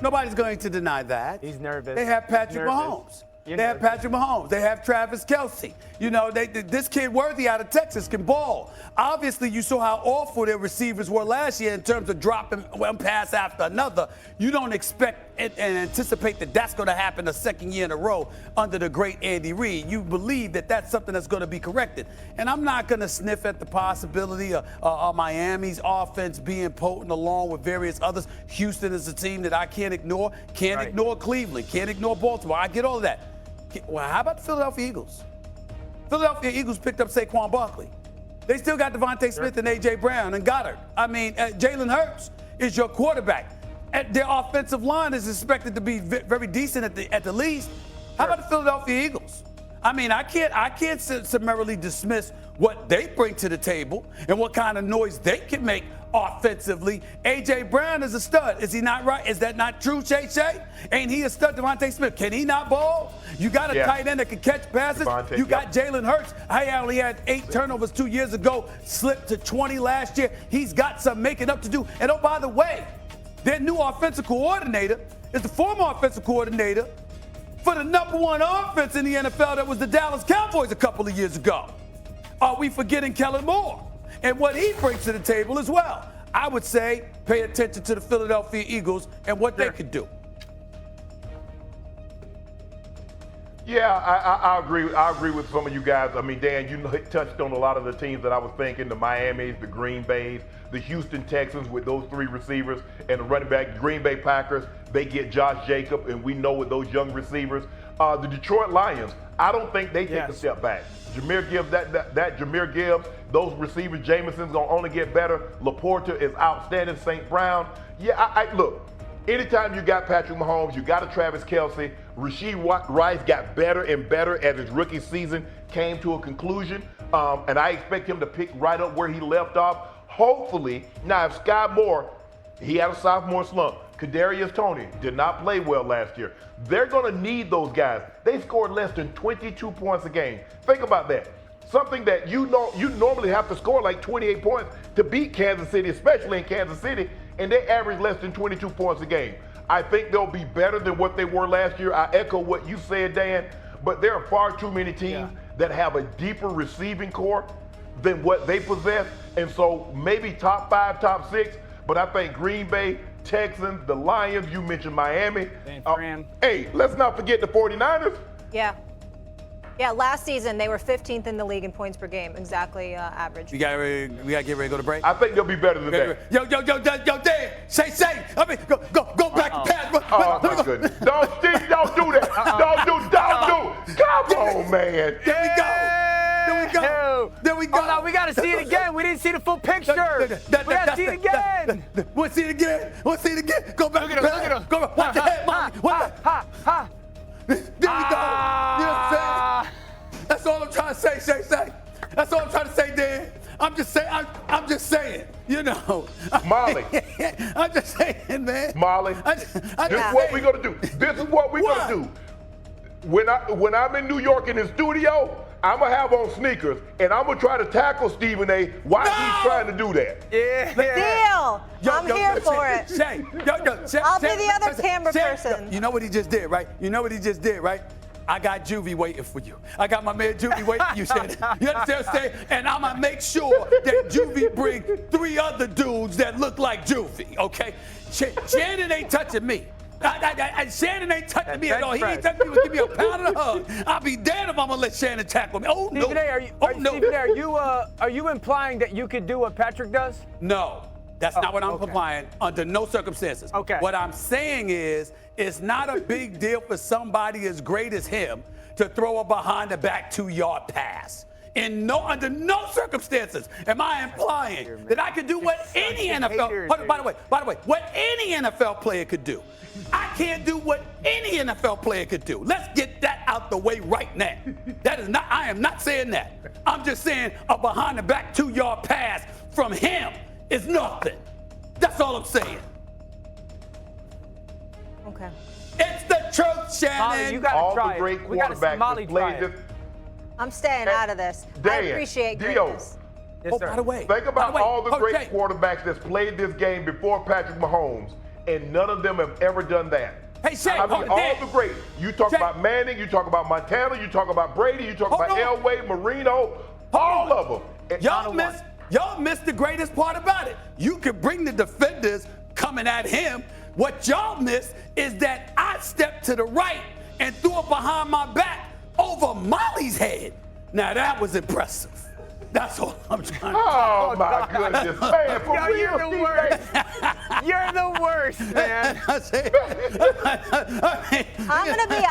Nobody's going to deny that. He's nervous. They have Patrick Mahomes. They have Patrick Mahomes. They have Travis Kelce. You know, this kid Worthy out of Texas can ball. Obviously, you saw how awful their receivers were last year in terms of dropping one pass after another. You don't expect and anticipate that that's going to happen a second year in a row under the great Andy Reid. You believe that that's something that's going to be corrected. And I'm not going to sniff at the possibility of Miami's offense being potent along with various others. Houston is a team that I can't ignore. Can't ignore Cleveland. Can't ignore Baltimore. I get all of that. Well, how about the Philadelphia Eagles? Philadelphia Eagles picked up Saquon Barkley. They still got Devontae Smith and A.J. Brown and Goddard. I mean, Jalen Hurts is your quarterback. Their offensive line is expected to be very decent at the least. How about the Philadelphia Eagles? I mean, I can't summarily dismiss what they bring to the table and what kind of noise they can make offensively. A.J. Brown is a stud. Is he not right? Is that not true, Shay? Ain't he a stud? Devontae Smith, can he not ball? You got a tight end that can catch passes. You got Jalen Hurts. I only had 8 turnovers 2 years ago, slipped to 20 last year. He's got some making up to do. And oh, by the way, their new offensive coordinator is the former offensive coordinator for the #1 offense in the NFL that was the Dallas Cowboys a couple of years ago. Are we forgetting Kellen Moore and what he brings to the table as well? I would say pay attention to the Philadelphia Eagles and what they could do. Yeah, I agree. I agree with some of you guys. I mean, Dan, you touched on a lot of the teams that I was thinking: the Miamis, the Green Bays, the Houston Texans with those 3 receivers, and the running back. Green Bay Packers, they get Josh Jacobs, and we know with those young receivers. The Detroit Lions, I don't think they take a step back. Jameer Gibbs, Jameer Gibbs, those receivers, Jameson's gonna only get better. Laporta is outstanding. St. Brown, I look. Anytime you got Patrick Mahomes, you got a Travis Kelce. Rashee Rice got better and better as his rookie season came to a conclusion, and I expect him to pick right up where he left off. Hopefully, now if Sky Moore, he had a sophomore slump. Kadarius Toney did not play well last year. They're going to need those guys. They scored less than 22 points a game. Think about that. Something that you normally have to score like 28 points to beat Kansas City, especially in Kansas City, and they average less than 22 points a game. I think they'll be better than what they were last year. I echo what you said, Dan, but there are far too many teams that have a deeper receiving core than what they possess, and so maybe top 5, top 6, but I think Green Bay, Texans, the Lions, you mentioned Miami. Hey, let's not forget the 49ers. Yeah, last season they were 15th in the league in points per game, exactly average. We got to get ready to go to break. I think they'll be better than that. Yo, Dan, say. I mean, go back to pass. Oh my goodness! Don't do that. Don't do. Come on, man. There we go. Oh, no, we got to see it again. We didn't see the full picture. We got to see it again. We'll see it again. Go back to pass. Look at him. Go back. Watch the head, Molly. There we go. You know what I'm saying? That's all I'm trying to say. That's all I'm trying to say, Dan. I'm just saying. You know. Molly. I'm just saying, man. Molly. This is what we're gonna do. When I'm in New York in the studio, I'm gonna have on sneakers and I'm gonna try to tackle Stephen A. while he's trying to do that. Deal. I'm here for it. Shay, I'll be the other camera person. You know what he just did, right? I got Juvie waiting for you. I got my man Juvie waiting for you, Shannon. You understand what I'm saying? And I'm going to make sure that Juvie bring 3 other dudes that look like Juvie, okay? Shannon ain't touching me. Shannon ain't touching me at all. He ain't touching me. Give me a pound and a hug. I'll be damned if I'm going to let Shannon tackle me. Oh, no. Stephen A, are you implying that you could do what Patrick does? No. That's not what I'm implying under no circumstances. Okay. What I'm saying is, it's not a big deal for somebody as great as him to throw a behind the back 2-yard pass. Under no circumstances am I implying that I could do what any NFL. By the way, what any NFL player could do. I can't do what any NFL player could do. Let's get that out the way right now. I am not saying that. I'm just saying a behind the back 2-yard pass from him is nothing. That's all I'm saying. Okay. It's the truth, Shannon. Molly, you gotta try the great it. We gotta see quarterbacks Molly that played try this. it. I'm staying out of this. Dan, I appreciate greatness. Yes, sir. By the way. Think about all the great quarterbacks that's played this game before Patrick Mahomes, and none of them have ever done that. Hey, Shay, I mean, all the great. You talk Shay. about Manning, you talk about Montana, you talk about Brady, you talk about Elway, Marino, all of them. And Y'all missed the greatest part about it. You could bring the defenders coming at him. What y'all missed is that I stepped to the right and threw it behind my back over Molly's head. Now that was impressive. That's all I'm trying to Oh my goodness, man! For No, real, you're the worst. You're the worst, man. I'm gonna be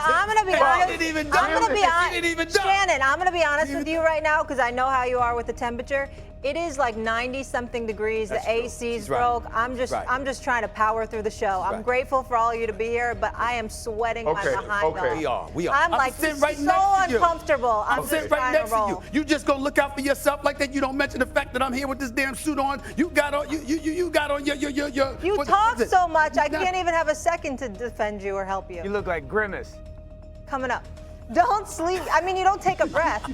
honest. Shannon, I'm gonna be honest with you right now because I know how you are with the temperature. It is like 90-something degrees. That's the true. AC's He's right. broke. I'm He's right. just trying to power through the show. I'm right. grateful for all of you to be here, but I am sweating my behind off. We are. I'm like sitting right so next to you. uncomfortable. I'm sitting just right trying next to roll. to you. You just gonna look out for yourself like that. You don't mention the fact that I'm here with this damn suit on. You got on you got on your. You what talk is it? so much, I can't even have a second to defend you or help you. You look like Grimace. Coming up. Don't sleep. I mean, you don't take a breath.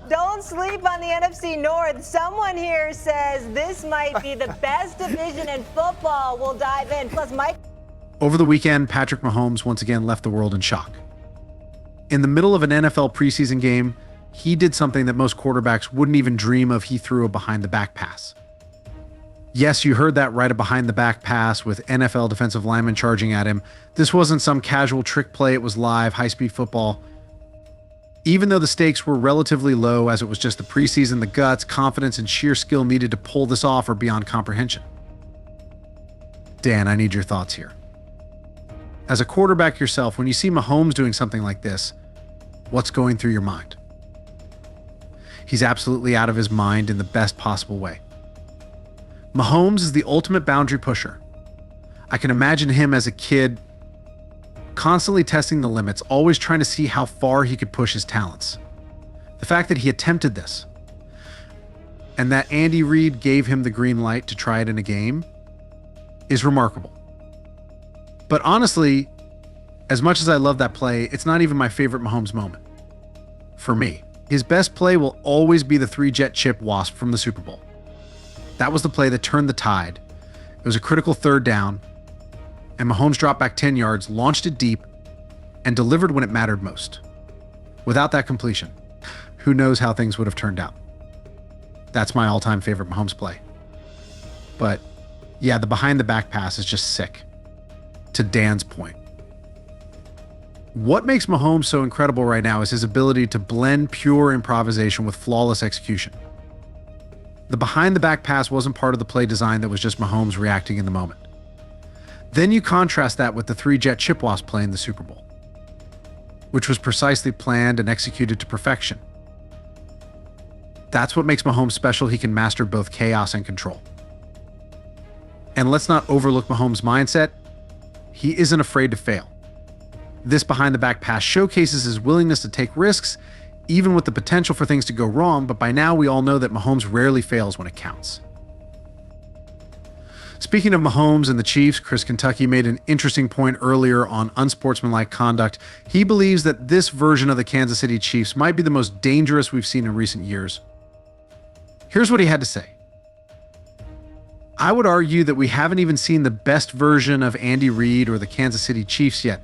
Don't sleep on the NFC North. Someone here says this might be the best division in football. We'll dive in. Plus, Mike. Over the weekend, Patrick Mahomes once again left the world in shock. In the middle of an NFL preseason game, he did something that most quarterbacks wouldn't even dream of. He threw a behind-the-back pass. Yes, you heard that right, a behind-the-back pass with NFL defensive linemen charging at him. This wasn't some casual trick play. It was live, high-speed football. Even though the stakes were relatively low, as it was just the preseason, the guts, confidence, and sheer skill needed to pull this off are beyond comprehension. Dan, I need your thoughts here. As a quarterback yourself, when you see Mahomes doing something like this, what's going through your mind? He's absolutely out of his mind in the best possible way. Mahomes is the ultimate boundary pusher. I can imagine him as a kid, constantly testing the limits, always trying to see how far he could push his talents. The fact that he attempted this, and that Andy Reid gave him the green light to try it in a game, is remarkable. But honestly, as much as I love that play, it's not even my favorite Mahomes moment. For me, his best play will always be the 3-jet chip wasp from the Super Bowl. That was the play that turned the tide. It was a critical third down, and Mahomes dropped back 10 yards, launched it deep, and delivered when it mattered most. Without that completion, who knows how things would have turned out. That's my all-time favorite Mahomes play. But yeah, the behind-the-back pass is just sick. To Dan's point. What makes Mahomes so incredible right now is his ability to blend pure improvisation with flawless execution. The behind-the-back pass wasn't part of the play design that was just Mahomes reacting in the moment. Then you contrast that with the 3-jet chip wasp play in the Super Bowl, which was precisely planned and executed to perfection. That's what makes Mahomes special. He can master both chaos and control. And let's not overlook Mahomes' mindset. He isn't afraid to fail. This behind-the-back pass showcases his willingness to take risks, even with the potential for things to go wrong, but by now we all know that Mahomes rarely fails when it counts. Speaking of Mahomes and the Chiefs, Chris Kentucky made an interesting point earlier on unsportsmanlike conduct. He believes that this version of the Kansas City Chiefs might be the most dangerous we've seen in recent years. Here's what he had to say. I would argue that we haven't even seen the best version of Andy Reid or the Kansas City Chiefs yet.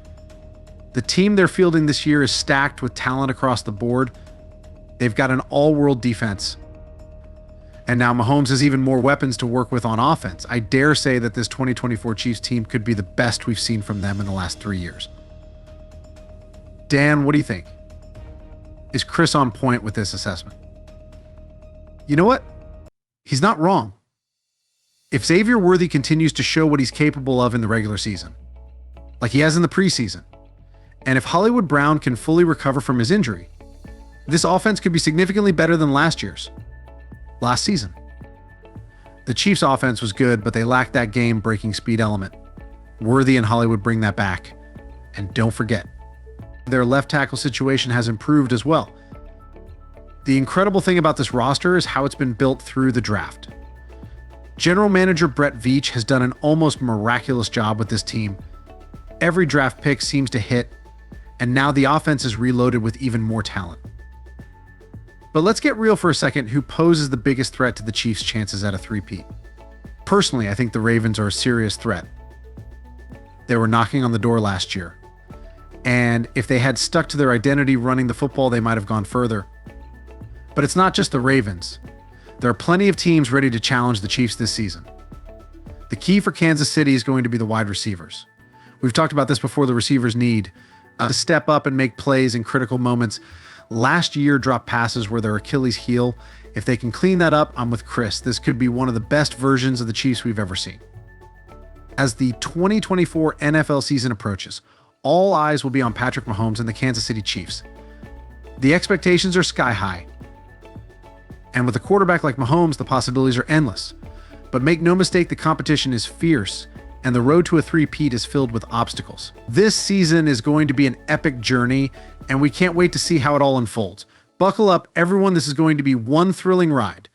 The team they're fielding this year is stacked with talent across the board. They've got an all-world defense. And now Mahomes has even more weapons to work with on offense. I dare say that this 2024 Chiefs team could be the best we've seen from them in the last 3 years. Dan, what do you think? Is Chris on point with this assessment? You know what? He's not wrong. If Xavier Worthy continues to show what he's capable of in the regular season, like he has in the preseason, and if Hollywood Brown can fully recover from his injury, this offense could be significantly better than last season. The Chiefs' offense was good, but they lacked that game-breaking speed element. Worthy and Hollywood bring that back. And don't forget, their left tackle situation has improved as well. The incredible thing about this roster is how it's been built through the draft. General Manager Brett Veach has done an almost miraculous job with this team. Every draft pick seems to hit, and now the offense is reloaded with even more talent. But let's get real for a second. Who poses the biggest threat to the Chiefs' chances at a three-peat? Personally, I think the Ravens are a serious threat. They were knocking on the door last year. And if they had stuck to their identity running the football, they might have gone further. But it's not just the Ravens. There are plenty of teams ready to challenge the Chiefs this season. The key for Kansas City is going to be the wide receivers. We've talked about this before. The receivers need to step up and make plays in critical moments. Last year, drop passes were their Achilles heel. If they can clean that up, I'm with Chris. This could be one of the best versions of the Chiefs we've ever seen. As the 2024 NFL season approaches, all eyes will be on Patrick Mahomes and the Kansas City Chiefs. The expectations are sky high. And with a quarterback like Mahomes, the possibilities are endless. But make no mistake, the competition is fierce, and the road to a three-peat is filled with obstacles. This season is going to be an epic journey, and we can't wait to see how it all unfolds. Buckle up, everyone. This is going to be one thrilling ride.